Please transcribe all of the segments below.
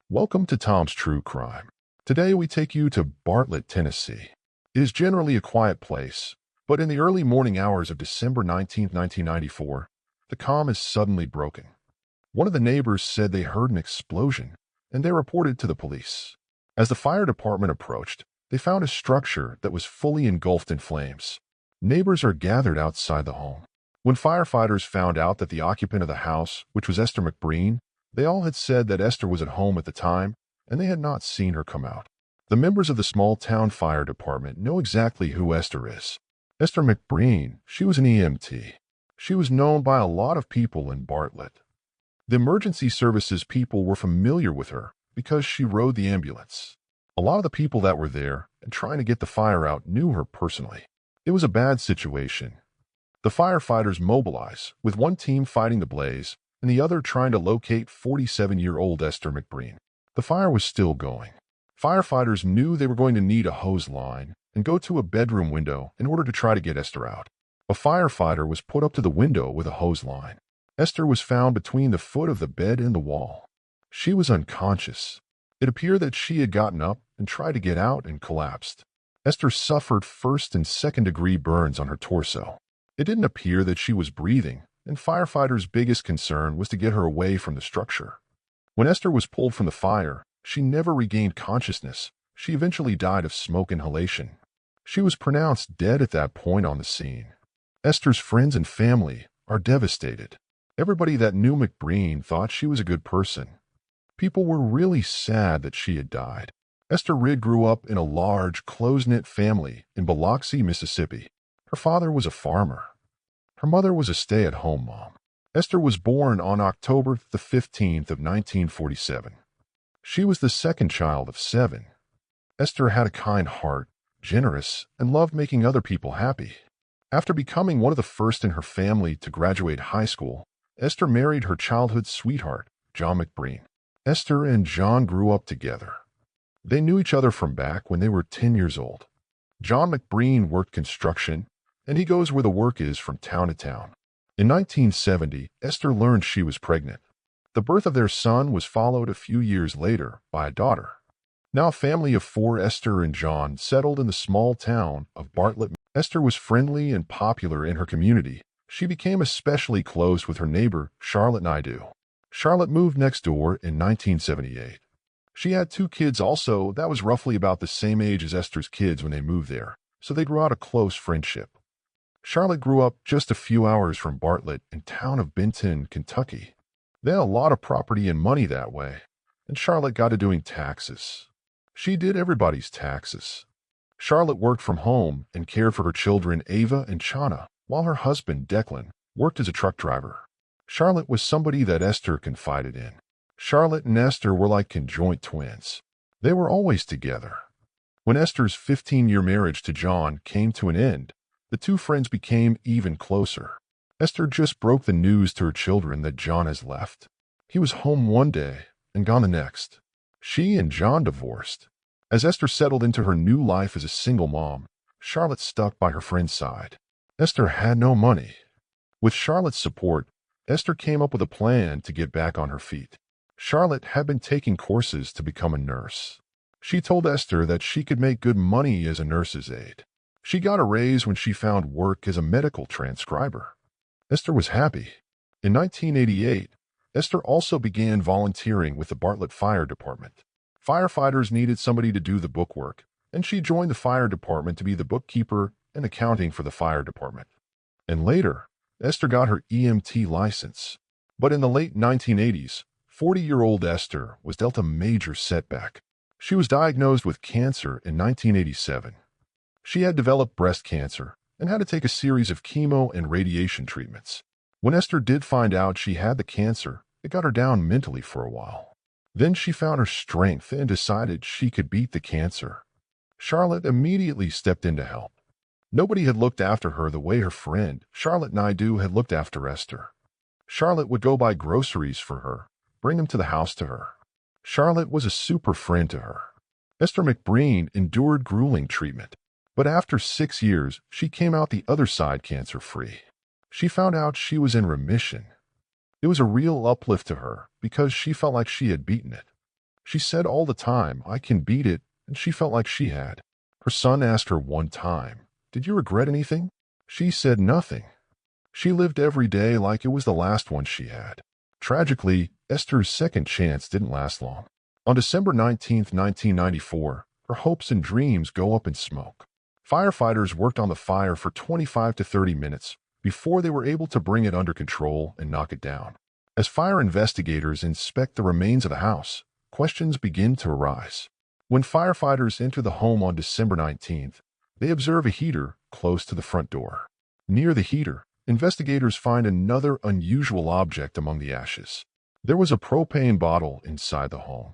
Welcome to Tom's True Crime. Today we take you to Bartlett, Tennessee. It is generally a quiet place, but in the early morning hours of December 19, 1994, the calm is suddenly broken. One of the neighbors said they heard an explosion, and they reported to the police. As the fire department approached, they found a structure that was fully engulfed in flames. Neighbors are gathered outside the home. When firefighters found out that the occupant of the house, which was Esther McBreen, they all had said that Esther was at home at the time, and they had not seen her come out. The members of the small-town fire department know exactly who Esther is. Esther McBreen, she was an EMT. She was known by a lot of people in Bartlett. The emergency services people were familiar with her because she rode the ambulance. A lot of the people that were there and trying to get the fire out knew her personally. It was a bad situation. The firefighters mobilized, with one team fighting the blaze and the other trying to locate 47-year-old Esther McBreen. The fire was still going. Firefighters knew they were going to need a hose line and go to a bedroom window in order to try to get Esther out. A firefighter was put up to the window with a hose line. Esther was found between the foot of the bed and the wall. She was unconscious. It appeared that she had gotten up and tried to get out and collapsed. Esther suffered first and second-degree burns on her torso. It didn't appear that she was breathing, and firefighters' biggest concern was to get her away from the structure. When Esther was pulled from the fire, she never regained consciousness. She eventually died of smoke inhalation. She was pronounced dead at that point on the scene. Esther's friends and family are devastated. Everybody that knew McBreen thought she was a good person. People were really sad that she had died. Esther Ridd grew up in a large, close-knit family in Biloxi, Mississippi. Her father was a farmer. Her mother was a stay-at-home mom. Esther was born on October the 15th of 1947. She was the second child of 7. Esther had a kind heart, generous, and loved making other people happy. After becoming one of the first in her family to graduate high school, Esther married her childhood sweetheart, John McBreen. Esther and John grew up together. They knew each other from back when they were 10 years old. John McBreen worked construction, and he goes where the work is from town to town. In 1970, Esther learned she was pregnant. The birth of their son was followed a few years later by a daughter. Now a family of 4, Esther and John, settled in the small town of Bartlett. Esther was friendly and popular in her community. She became especially close with her neighbor, Charlotte Naidu. Charlotte moved next door in 1978. She had 2 kids also that was roughly about the same age as Esther's kids when they moved there, so they grew out a close friendship. Charlotte grew up just a few hours from Bartlett in town of Benton, Kentucky. They had a lot of property and money that way, and Charlotte got to doing taxes. She did everybody's taxes. Charlotte worked from home and cared for her children Ava and Chana, while her husband, Declan, worked as a truck driver. Charlotte was somebody that Esther confided in. Charlotte and Esther were like conjoined twins. They were always together. When Esther's 15-year marriage to John came to an end, the 2 friends became even closer. Esther just broke the news to her children that John has left. He was home one day and gone the next. She and John divorced. As Esther settled into her new life as a single mom, Charlotte stuck by her friend's side. Esther had no money. With Charlotte's support, Esther came up with a plan to get back on her feet. Charlotte had been taking courses to become a nurse. She told Esther that she could make good money as a nurse's aide. She got a raise when she found work as a medical transcriber. Esther was happy. In 1988, Esther also began volunteering with the Bartlett Fire Department. Firefighters needed somebody to do the bookwork, and she joined the fire department to be the bookkeeper and accounting for the fire department. And later, Esther got her EMT license. But in the late 1980s, 40-year-old Esther was dealt a major setback. She was diagnosed with cancer in 1987. She had developed breast cancer and had to take a series of chemo and radiation treatments. When Esther did find out she had the cancer, it got her down mentally for a while. Then she found her strength and decided she could beat the cancer. Charlotte immediately stepped in to help. Nobody had looked after her the way her friend, Charlotte Naidu, had looked after Esther. Charlotte would go buy groceries for her, bring them to the house to her. Charlotte was a super friend to her. Esther McBreen endured grueling treatment, but after 6 years, she came out the other side cancer-free. She found out she was in remission. It was a real uplift to her because she felt like she had beaten it. She said all the time, "I can beat it," and she felt like she had. Her son asked her one time, "Did you regret anything?" She said nothing. She lived every day like it was the last one she had. Tragically, Esther's second chance didn't last long. On December 19th, 1994, her hopes and dreams go up in smoke. Firefighters worked on the fire for 25 to 30 minutes before they were able to bring it under control and knock it down. As fire investigators inspect the remains of the house, questions begin to arise. When firefighters enter the home on December 19th, they observe a heater close to the front door. Near the heater, investigators find another unusual object among the ashes. There was a propane bottle inside the home.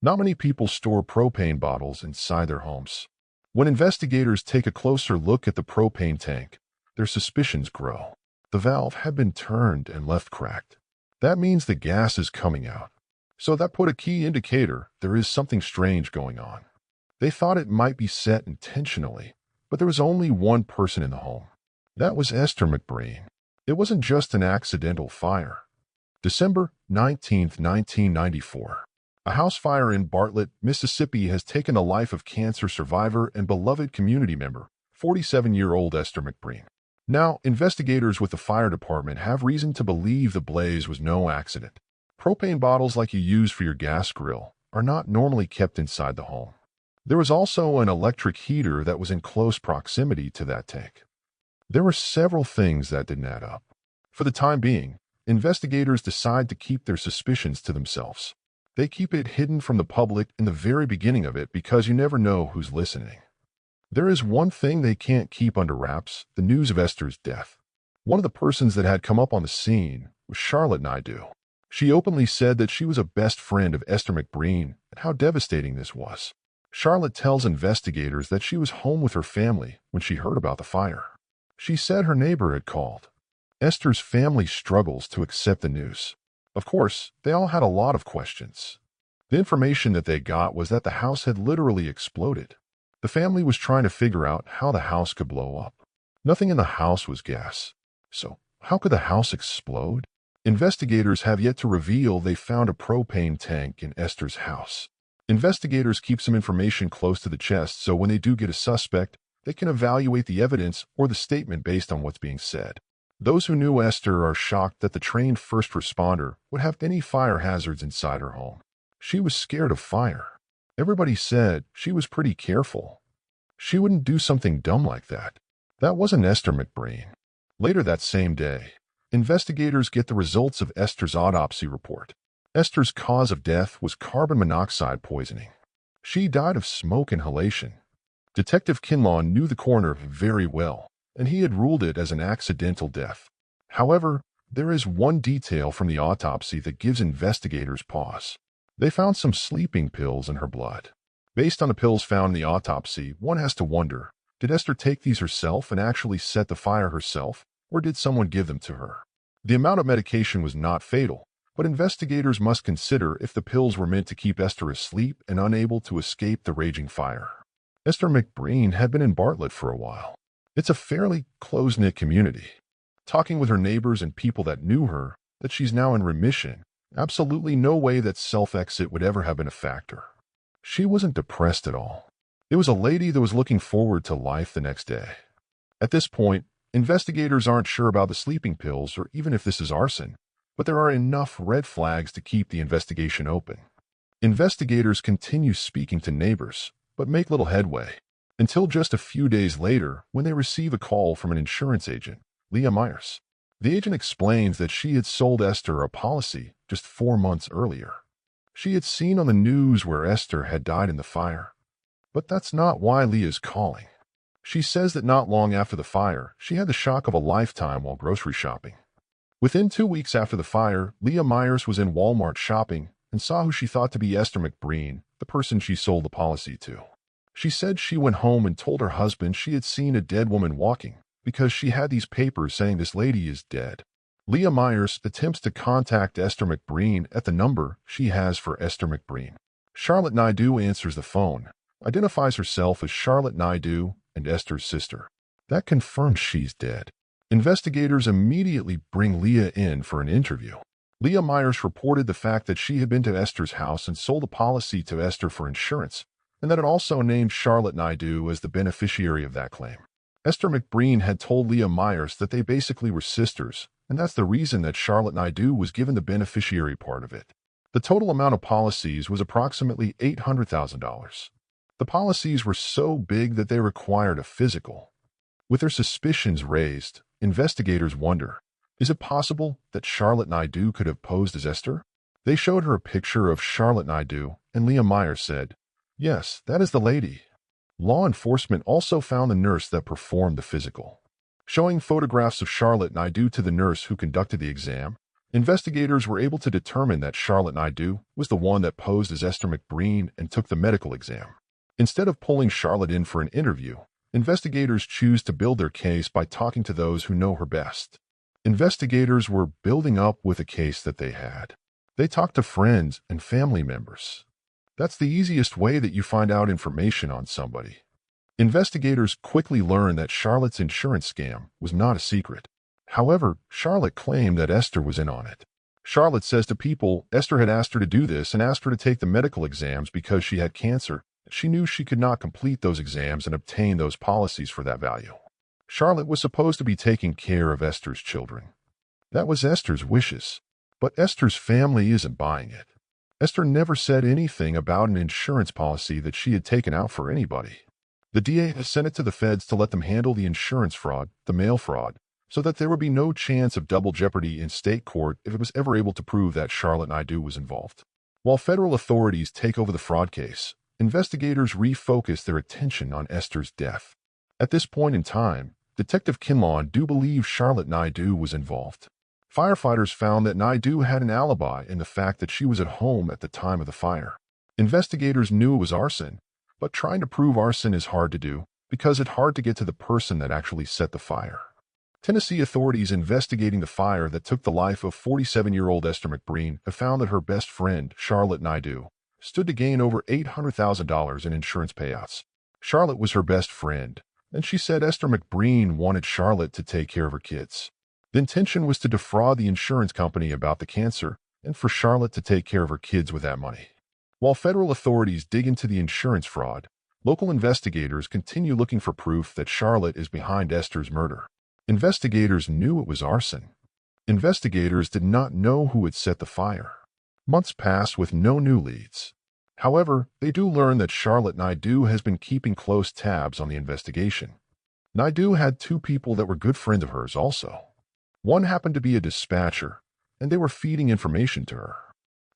Not many people store propane bottles inside their homes. When investigators take a closer look at the propane tank, their suspicions grow. The valve had been turned and left cracked. That means the gas is coming out. So that put a key indicator there is something strange going on. They thought it might be set intentionally, but there was only one person in the home. That was Esther McBreen. It wasn't just an accidental fire. December 19th, 1994. A house fire in Bartlett, Mississippi has taken the life of cancer survivor and beloved community member, 47-year-old Esther McBreen. Now, investigators with the fire department have reason to believe the blaze was no accident. Propane bottles like you use for your gas grill are not normally kept inside the home. There was also an electric heater that was in close proximity to that tank. There were several things that didn't add up. For the time being, investigators decide to keep their suspicions to themselves. They keep it hidden from the public in the very beginning of it because you never know who's listening. There is one thing they can't keep under wraps: the news of Esther's death. One of the persons that had come up on the scene was Charlotte Naidu. She openly said that she was a best friend of Esther McBreen and how devastating this was. Charlotte tells investigators that she was home with her family when she heard about the fire. She said her neighbor had called. Esther's family struggles to accept the news. Of course, they all had a lot of questions. The information that they got was that the house had literally exploded. The family was trying to figure out how the house could blow up. Nothing in the house was gas. So, how could the house explode? Investigators have yet to reveal they found a propane tank in Esther's house. Investigators keep some information close to the chest so when they do get a suspect, they can evaluate the evidence or the statement based on what's being said. Those who knew Esther are shocked that the trained first responder would have any fire hazards inside her home. She was scared of fire. Everybody said she was pretty careful. She wouldn't do something dumb like that. That wasn't Esther McBreen. Later that same day, investigators get the results of Esther's autopsy report. Esther's cause of death was carbon monoxide poisoning. She died of smoke inhalation. Detective Kinlaw knew the coroner very well, and he had ruled it as an accidental death. However, there is one detail from the autopsy that gives investigators pause. They found some sleeping pills in her blood. Based on the pills found in the autopsy, one has to wonder, did Esther take these herself and actually set the fire herself, or did someone give them to her? The amount of medication was not fatal, but investigators must consider if the pills were meant to keep Esther asleep and unable to escape the raging fire. Esther McBreen had been in Bartlett for a while. It's a fairly close-knit community. Talking with her neighbors and people that knew her, that she's now in remission, absolutely no way that self-exit would ever have been a factor. She wasn't depressed at all. It was a lady that was looking forward to life the next day. At this point, investigators aren't sure about the sleeping pills or even if this is arson, but there are enough red flags to keep the investigation open. Investigators continue speaking to neighbors, but make little headway, until just a few days later when they receive a call from an insurance agent, Leah Myers. The agent explains that she had sold Esther a policy just 4 months earlier. She had seen on the news where Esther had died in the fire. But that's not why Leah's calling. She says that not long after the fire, she had the shock of a lifetime while grocery shopping. Within 2 weeks after the fire, Leah Myers was in Walmart shopping and saw who she thought to be Esther McBreen, the person she sold the policy to. She said she went home and told her husband she had seen a dead woman walking because she had these papers saying this lady is dead. Leah Myers attempts to contact Esther McBreen at the number she has for Esther McBreen. Charlotte Naidu answers the phone, identifies herself as Charlotte Naidu and Esther's sister. That confirms she's dead. Investigators immediately bring Leah in for an interview. Leah Myers reported the fact that she had been to Esther's house and sold a policy to Esther for insurance, and that it also named Charlotte Naidu as the beneficiary of that claim. Esther McBreen had told Leah Myers that they basically were sisters, and that's the reason that Charlotte Naidu was given the beneficiary part of it. The total amount of policies was approximately $800,000. The policies were so big that they required a physical. With their suspicions raised, investigators wonder, is it possible that Charlotte Naidu could have posed as Esther? They showed her a picture of Charlotte Naidu, and Leah Myers said, "Yes, that is the lady." Law enforcement also found the nurse that performed the physical. Showing photographs of Charlotte Naidu to the nurse who conducted the exam, investigators were able to determine that Charlotte Naidu was the one that posed as Esther McBreen and took the medical exam. Instead of pulling Charlotte in for an interview, investigators choose to build their case by talking to those who know her best. Investigators were building up with a case that they had. They talked to friends and family members. That's the easiest way that you find out information on somebody. Investigators quickly learned that Charlotte's insurance scam was not a secret. However, Charlotte claimed that Esther was in on it. Charlotte says to people Esther had asked her to do this and asked her to take the medical exams because she had cancer. She knew she could not complete those exams and obtain those policies for that value. Charlotte was supposed to be taking care of Esther's children. That was Esther's wishes. But Esther's family isn't buying it. Esther never said anything about an insurance policy that she had taken out for anybody. The DA has sent it to the feds to let them handle the insurance fraud, the mail fraud, so that there would be no chance of double jeopardy in state court if it was ever able to prove that Charlotte Naidu was involved. While federal authorities take over the fraud case, investigators refocus their attention on Esther's death. At this point in time, Detective Kinlaw do believe Charlotte Naidu was involved. Firefighters found that Naidu had an alibi in the fact that she was at home at the time of the fire. Investigators knew it was arson, but trying to prove arson is hard to do because it's hard to get to the person that actually set the fire. Tennessee authorities investigating the fire that took the life of 47-year-old Esther McBreen have found that her best friend, Charlotte Naidu, stood to gain over $800,000 in insurance payouts. Charlotte was her best friend, and she said Esther McBreen wanted Charlotte to take care of her kids. The intention was to defraud the insurance company about the cancer and for Charlotte to take care of her kids with that money. While federal authorities dig into the insurance fraud, local investigators continue looking for proof that Charlotte is behind Esther's murder. Investigators knew it was arson. Investigators did not know who had set the fire. Months pass with no new leads. However, they do learn that Charlotte Naidu has been keeping close tabs on the investigation. Naidu had two people that were good friends of hers also. One happened to be a dispatcher, and they were feeding information to her.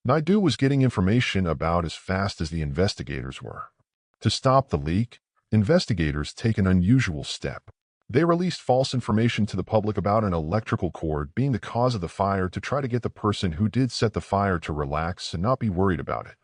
Naidu was getting information about as fast as the investigators were. To stop the leak, investigators take an unusual step. They released false information to the public about an electrical cord being the cause of the fire to try to get the person who did set the fire to relax and not be worried about it.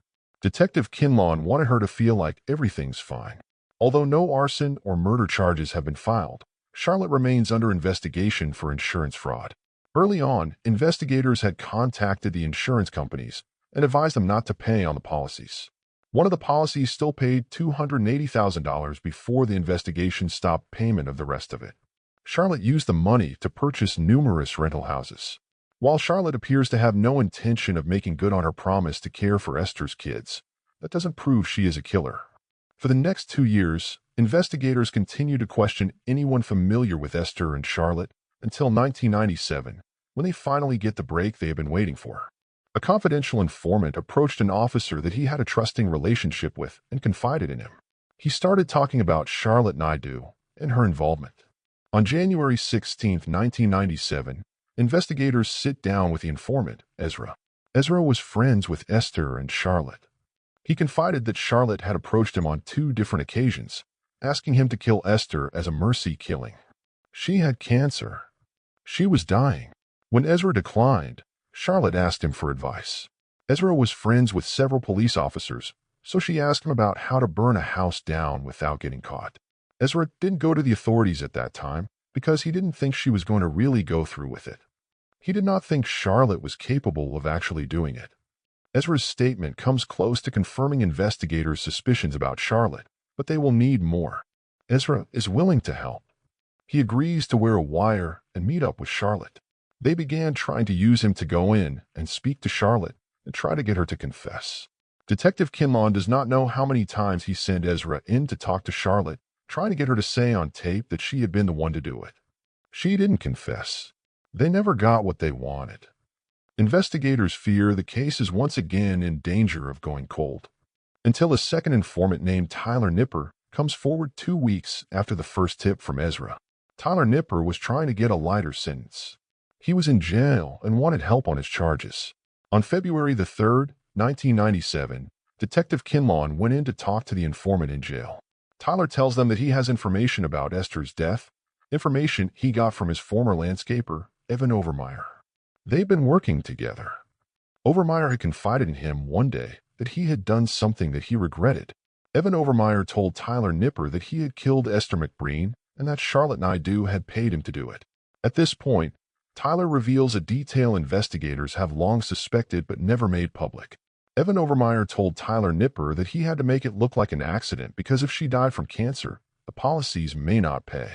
Detective Kinlaw wanted her to feel like everything's fine. Although no arson or murder charges have been filed, Charlotte remains under investigation for insurance fraud. Early on, investigators had contacted the insurance companies and advised them not to pay on the policies. One of the policies still paid $280,000 before the investigation stopped payment of the rest of it. Charlotte used the money to purchase numerous rental houses. While Charlotte appears to have no intention of making good on her promise to care for Esther's kids, that doesn't prove she is a killer. For the next 2 years, investigators continue to question anyone familiar with Esther and Charlotte until 1997, when they finally get the break they have been waiting for. A confidential informant approached an officer that he had a trusting relationship with and confided in him. He started talking about Charlotte Naidu and her involvement. On January 16, 1997, investigators sit down with the informant, Ezra. Ezra was friends with Esther and Charlotte. He confided that Charlotte had approached him on 2 different occasions, asking him to kill Esther as a mercy killing. She had cancer. She was dying. When Ezra declined, Charlotte asked him for advice. Ezra was friends with several police officers, so she asked him about how to burn a house down without getting caught. Ezra didn't go to the authorities at that time because he didn't think she was going to really go through with it. He did not think Charlotte was capable of actually doing it. Ezra's statement comes close to confirming investigators' suspicions about Charlotte, but they will need more. Ezra is willing to help. He agrees to wear a wire and meet up with Charlotte. They began trying to use him to go in and speak to Charlotte and try to get her to confess. Detective Kinlawn does not know how many times he sent Ezra in to talk to Charlotte, trying to get her to say on tape that she had been the one to do it. She didn't confess. They never got what they wanted. Investigators fear the case is once again in danger of going cold, until a second informant named Tyler Nipper comes forward 2 weeks after the first tip from Ezra. Tyler Nipper was trying to get a lighter sentence. He was in jail and wanted help on his charges. On February the 3rd, 1997, Detective Kinlawn went in to talk to the informant in jail. Tyler tells them that he has information about Esther's death, information he got from his former landscaper, Evan Overmyer. They've been working together. Overmyer had confided in him one day that he had done something that he regretted. Evan Overmyer told Tyler Nipper that he had killed Esther McBreen and that Charlotte Naidu had paid him to do it. At this point, Tyler reveals a detail investigators have long suspected but never made public. Evan Overmyer told Tyler Nipper that he had to make it look like an accident because if she died from cancer, the policies may not pay.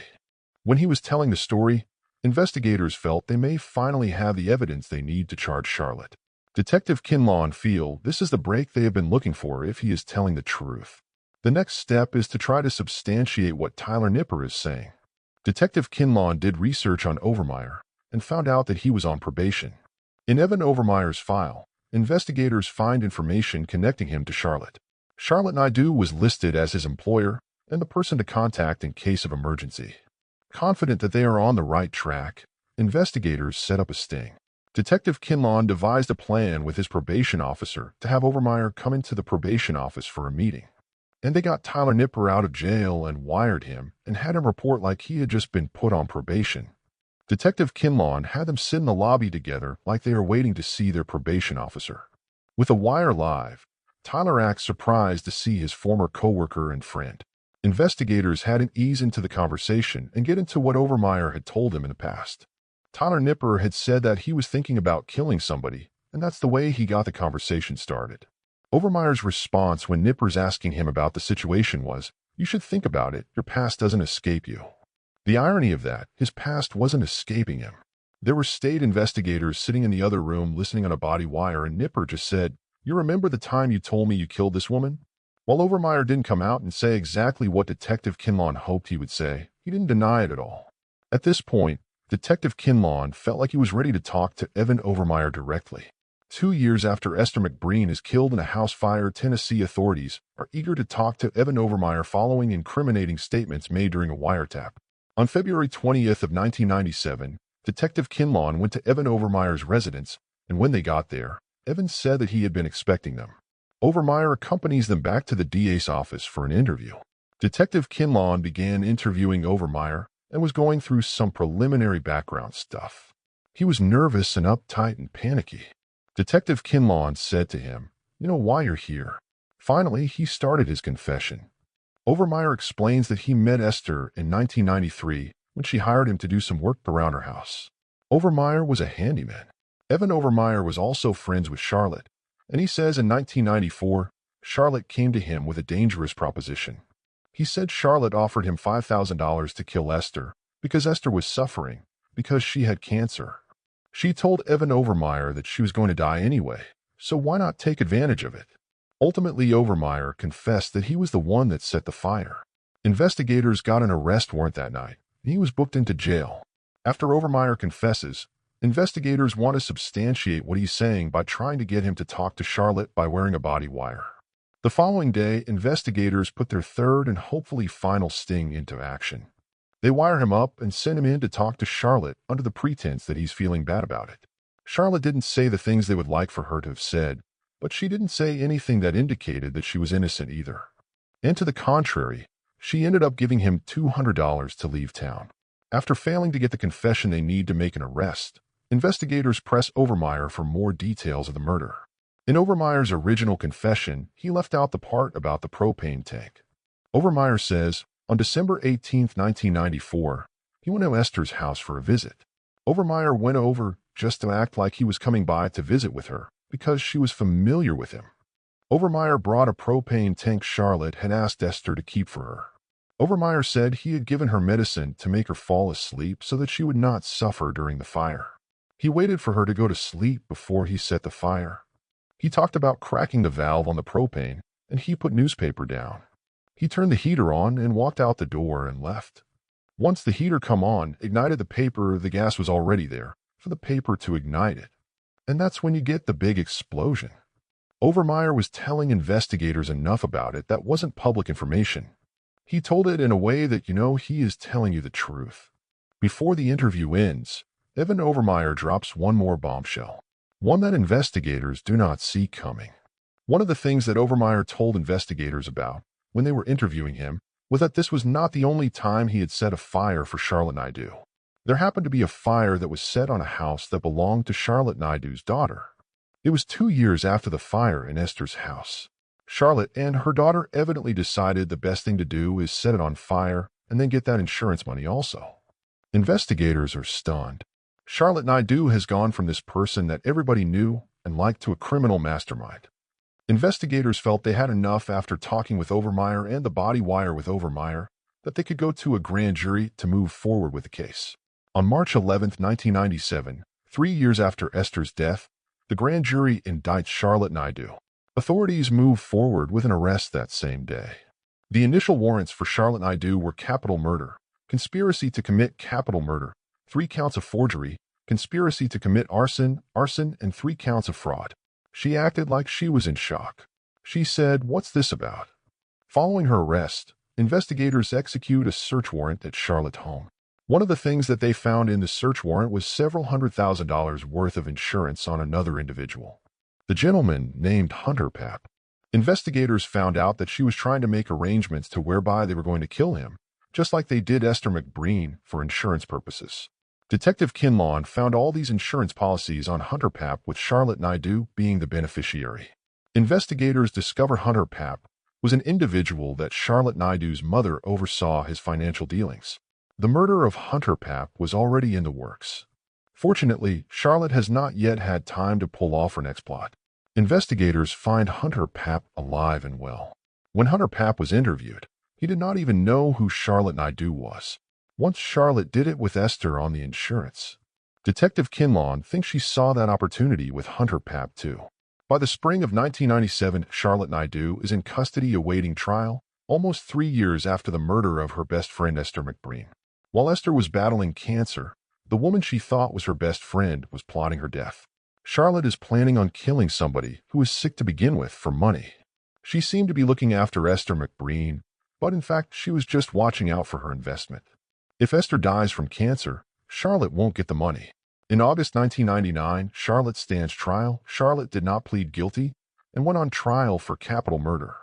When he was telling the story, investigators felt they may finally have the evidence they need to charge Charlotte. Detective Kinlawn feels this is the break they have been looking for if he is telling the truth. The next step is to try to substantiate what Tyler Nipper is saying. Detective Kinlawn did research on Overmyer and found out that he was on probation. In Evan Overmyer's file, investigators find information connecting him to Charlotte. Charlotte Naidu was listed as his employer and the person to contact in case of emergency. Confident that they are on the right track, investigators set up a sting. Detective Kinlawn devised a plan with his probation officer to have Overmyer come into the probation office for a meeting. And they got Tyler Nipper out of jail and wired him and had him report like he had just been put on probation. Detective Kinlawn had them sit in the lobby together like they are waiting to see their probation officer. With a wire live, Tyler acts surprised to see his former coworker and friend. Investigators had him ease into the conversation and get into what Overmyer had told him in the past. Tyler Nipper had said that he was thinking about killing somebody, and that's the way he got the conversation started. Overmyer's response when Nipper's asking him about the situation was, "You should think about it, your past doesn't escape you." The irony of that, his past wasn't escaping him. There were state investigators sitting in the other room listening on a body wire, and Nipper just said, "You remember the time you told me you killed this woman?" While Overmyer didn't come out and say exactly what Detective Kinlawn hoped he would say, he didn't deny it at all. At this point, Detective Kinlawn felt like he was ready to talk to Evan Overmyer directly. 2 years after Esther McBreen is killed in a house fire, Tennessee authorities are eager to talk to Evan Overmyer following incriminating statements made during a wiretap. On February 20th of 1997, Detective Kinlawn went to Evan Overmyer's residence, and when they got there, Evan said that he had been expecting them. Overmyer accompanies them back to the DA's office for an interview. Detective Kinlawn began interviewing Overmyer and was going through some preliminary background stuff. He was nervous and uptight and panicky. Detective Kinlawn said to him, "You know why you're here." Finally, he started his confession. Overmyer explains that he met Esther in 1993 when she hired him to do some work around her house. Overmyer was a handyman. Evan Overmyer was also friends with Charlotte, and he says in 1994, Charlotte came to him with a dangerous proposition. He said Charlotte offered him $5,000 to kill Esther because Esther was suffering because she had cancer. She told Evan Overmyer that she was going to die anyway, so why not take advantage of it? Ultimately, Overmyer confessed that he was the one that set the fire. Investigators got an arrest warrant that night, and he was booked into jail. After Overmyer confesses, investigators want to substantiate what he's saying by trying to get him to talk to Charlotte by wearing a body wire. The following day, investigators put their third and hopefully final sting into action. They wire him up and send him in to talk to Charlotte under the pretense that he's feeling bad about it. Charlotte didn't say the things they would like for her to have said, but she didn't say anything that indicated that she was innocent either. And to the contrary, she ended up giving him $200 to leave town. After failing to get the confession they need to make an arrest, investigators press Overmyer for more details of the murder. In Overmyer's original confession, he left out the part about the propane tank. Overmyer says, on December 18, 1994, he went to Esther's house for a visit. Overmyer went over just to act like he was coming by to visit with her, because she was familiar with him. Overmyer brought a propane tank Charlotte had asked Esther to keep for her. Overmyer said he had given her medicine to make her fall asleep so that she would not suffer during the fire. He waited for her to go to sleep before he set the fire. He talked about cracking the valve on the propane, and he put newspaper down. He turned the heater on and walked out the door and left. Once the heater come on, ignited the paper, the gas was already there for the paper to ignite it. And that's when you get the big explosion. Overmyer was telling investigators enough about it that wasn't public information. He told it in a way that he is telling you the truth. Before the interview ends, Evan Overmyer drops one more bombshell, one that investigators do not see coming. One of the things that Overmyer told investigators about when they were interviewing him was that this was not the only time he had set a fire for Charlotte Naidu. There happened to be a fire that was set on a house that belonged to Charlotte Naidu's daughter. It was 2 years after the fire in Esther's house. Charlotte and her daughter evidently decided the best thing to do is set it on fire and then get that insurance money also. Investigators are stunned. Charlotte Naidu has gone from this person that everybody knew and liked to a criminal mastermind. Investigators felt they had enough after talking with Overmyer and the body wire with Overmyer that they could go to a grand jury to move forward with the case. On March 11, 1997, 3 years after Esther's death, the grand jury indicts Charlotte Naidu. Authorities move forward with an arrest that same day. The initial warrants for Charlotte Naidu were capital murder, conspiracy to commit capital murder, 3 counts of forgery, conspiracy to commit arson, and 3 counts of fraud. She acted like she was in shock. She said, "What's this about?" Following her arrest, investigators execute a search warrant at Charlotte's home. One of the things that they found in the search warrant was several $100,000 worth of insurance on another individual. The gentleman named Hunter Papp. Investigators found out that she was trying to make arrangements to whereby they were going to kill him, just like they did Esther McBreen for insurance purposes. Detective Kinlawn found all these insurance policies on Hunter Papp, with Charlotte Naidu being the beneficiary. Investigators discover Hunter Papp was an individual that Charlotte Naidu's mother oversaw his financial dealings. The murder of Hunter Papp was already in the works. Fortunately, Charlotte has not yet had time to pull off her next plot. Investigators find Hunter Papp alive and well. When Hunter Papp was interviewed, he did not even know who Charlotte Naidu was. Once Charlotte did it with Esther on the insurance. Detective Kinlawn thinks she saw that opportunity with Hunter Papp too. By the spring of 1997, Charlotte Naidu is in custody awaiting trial, almost 3 years after the murder of her best friend Esther McBreen. While Esther was battling cancer, the woman she thought was her best friend was plotting her death. Charlotte is planning on killing somebody who is sick to begin with for money. She seemed to be looking after Esther McBreen, but in fact she was just watching out for her investment. If Esther dies from cancer, Charlotte won't get the money. In August 1999, Charlotte stands trial. Charlotte did not plead guilty and went on trial for capital murder.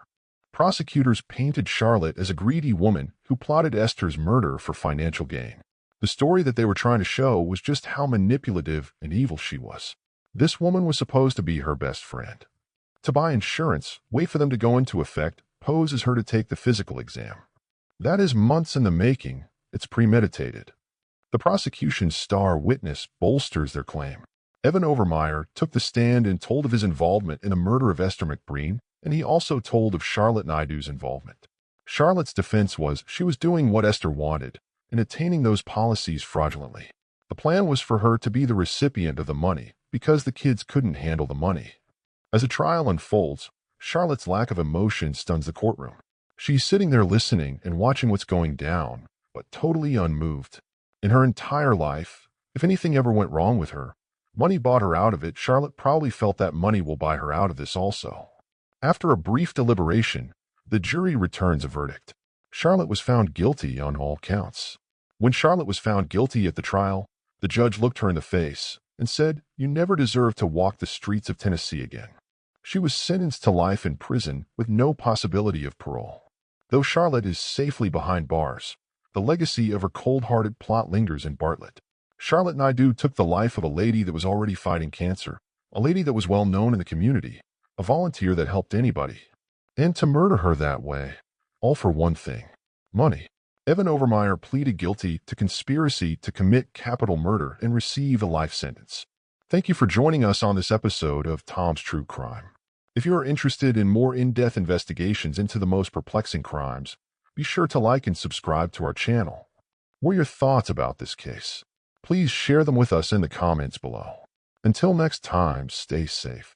Prosecutors painted Charlotte as a greedy woman who plotted Esther's murder for financial gain. The story that they were trying to show was just how manipulative and evil she was. This woman was supposed to be her best friend. To buy insurance, wait for them to go into effect, pose as her to take the physical exam. That is months in the making. It's premeditated. The prosecution's star witness bolsters their claim. Evan Overmyer took the stand and told of his involvement in the murder of Esther McBreen, and he also told of Charlotte Naidu's involvement. Charlotte's defense was she was doing what Esther wanted and attaining those policies fraudulently. The plan was for her to be the recipient of the money because the kids couldn't handle the money. As the trial unfolds, Charlotte's lack of emotion stuns the courtroom. She's sitting there listening and watching what's going down, but totally unmoved. In her entire life, if anything ever went wrong with her, money bought her out of it. Charlotte probably felt that money will buy her out of this also. After a brief deliberation, the jury returns a verdict. Charlotte was found guilty on all counts. When Charlotte was found guilty at the trial, the judge looked her in the face and said, "You never deserve to walk the streets of Tennessee again." She was sentenced to life in prison with no possibility of parole. Though Charlotte is safely behind bars, the legacy of her cold-hearted plot lingers in Bartlett. Charlotte Naidu took the life of a lady that was already fighting cancer, a lady that was well known in the community, a volunteer that helped anybody. And to murder her that way, all for one thing: money. Evan Overmyer pleaded guilty to conspiracy to commit capital murder and receive a life sentence. Thank you for joining us on this episode of Tom's True Crime. If you are interested in more in-depth investigations into the most perplexing crimes, be sure to like and subscribe to our channel. What are your thoughts about this case? Please share them with us in the comments below. Until next time, stay safe.